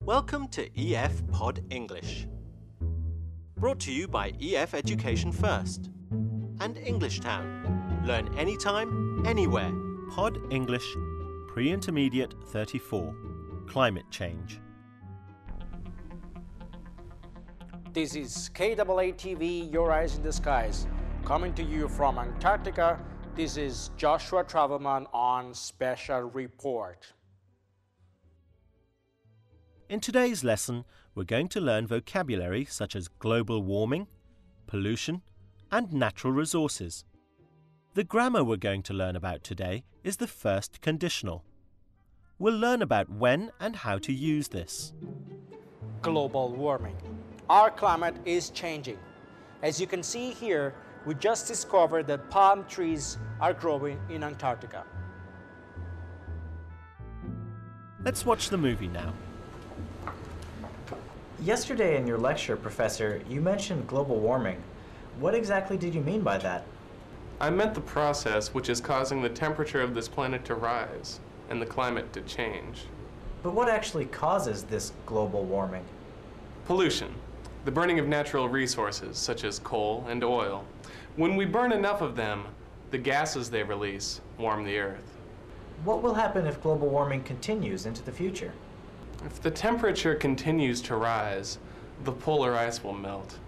Welcome to EF Pod English. Brought to you by EF Education First and English Town. Learn anytime, anywhere. Pod English Pre-Intermediate 34. Climate Change. This is KAA-TV, Your Eyes in the Skies. Coming to you from Antarctica, this is Joshua Travelman on Special Report. In today's lesson, we're going to learn vocabulary such as global warming, pollution, and natural resources. The grammar we're going to learn about today is the first conditional. We'll learn about when and how to use this. Global warming. Our climate is changing. As you can see here, we just discovered that palm trees are growing in Antarctica. Let's watch the movie now. Yesterday in your lecture, Professor, you mentioned global warming. What exactly did you mean by that? I meant the process which is causing the temperature of this planet to rise and the climate to change. But what actually causes this global warming? Pollution, the burning of natural resources such as coal and oil. When we burn enough of them, the gases they release warm the earth. What will happen if global warming continues into the future? If the temperature continues to rise, the polar ice will melt.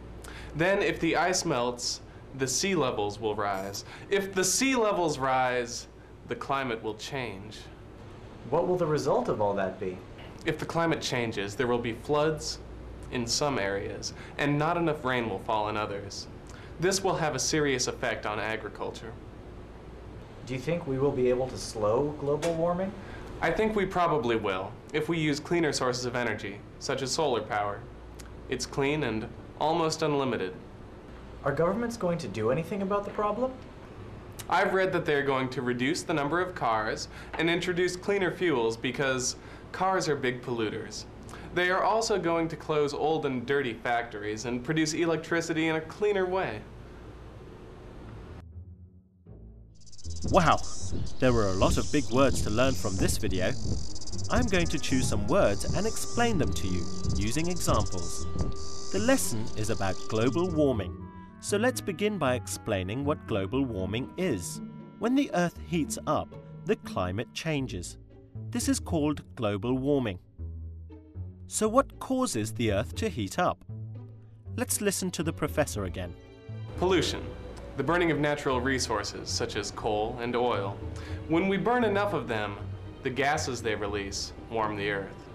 Then if the ice melts, the sea levels will rise. If the sea levels rise, the climate will change. What will the result of all that be? If the climate changes, there will be floods in some areas, and not enough rain will fall in others. This will have a serious effect on agriculture. Do you think we will be able to slow global warming? I think we probably will, if we use cleaner sources of energy, such as solar power. It's clean and almost unlimited. Are governments going to do anything about the problem? I've read that they're going to reduce the number of cars and introduce cleaner fuels because cars are big polluters. They are also going to close old and dirty factories and produce electricity in a cleaner way. Wow, there were a lot of big words to learn from this video. I'm going to choose some words and explain them to you using examples. The lesson is about global warming, so let's begin by explaining what global warming is. When the Earth heats up, the climate changes. This is called global warming. So what causes the Earth to heat up? Let's listen to the professor again. Pollution, the burning of natural resources such as coal and oil. When we burn enough of them, the gases they release warm the earth.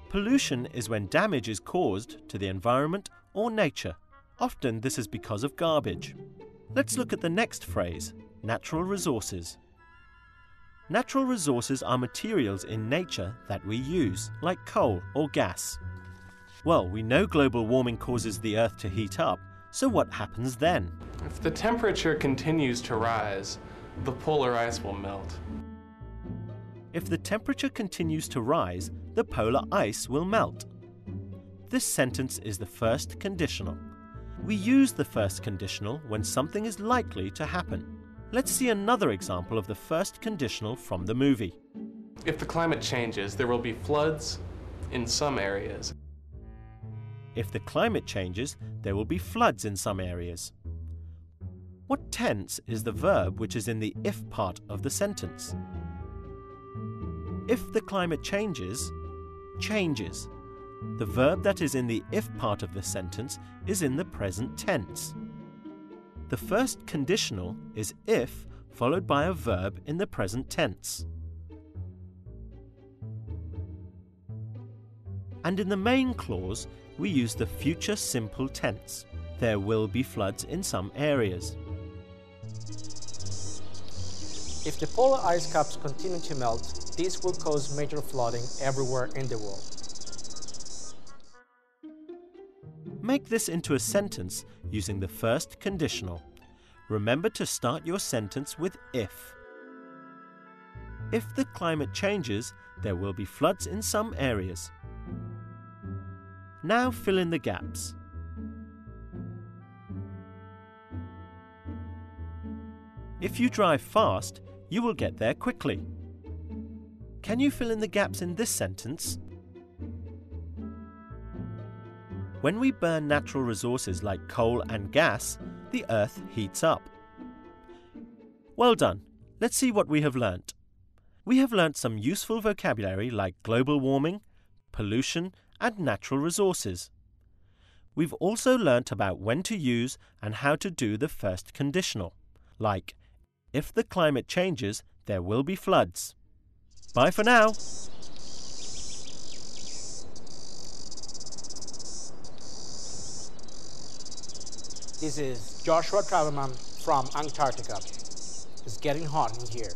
Pollution is when damage is caused to the environment or nature. Often this is because of garbage. Let's look at the next phrase, natural resources. Natural resources are materials in nature that we use, like coal or gas. Well, we know global warming causes the Earth to heat up, so what happens then? If the temperature continues to rise, the polar ice will melt. If the temperature continues to rise, the polar ice will melt. This sentence is the first conditional. We use the first conditional when something is likely to happen. Let's see another example of the first conditional from the movie. If the climate changes, there will be floods in some areas. If the climate changes, there will be floods in some areas. What tense is the verb which is in the if part of the sentence? If the climate changes, changes. The verb that is in the if part of the sentence is in the present tense. The first conditional is if followed by a verb in the present tense. And in the main clause, we use the future simple tense. There will be floods in some areas. If the polar ice caps continue to melt, this will cause major flooding everywhere in the world. Make this into a sentence using the first conditional. Remember to start your sentence with if. If the climate changes, there will be floods in some areas. Now fill in the gaps. If you drive fast, you will get there quickly. Can you fill in the gaps in this sentence? When we burn natural resources like coal and gas, the Earth heats up. Well done. Let's see what we have learnt. We have learnt some useful vocabulary like global warming, pollution, and natural resources. We've also learnt about when to use and how to do the first conditional, like, if the climate changes, there will be floods. Bye for now. This is Joshua Travelman from Antarctica. It's getting hot in here.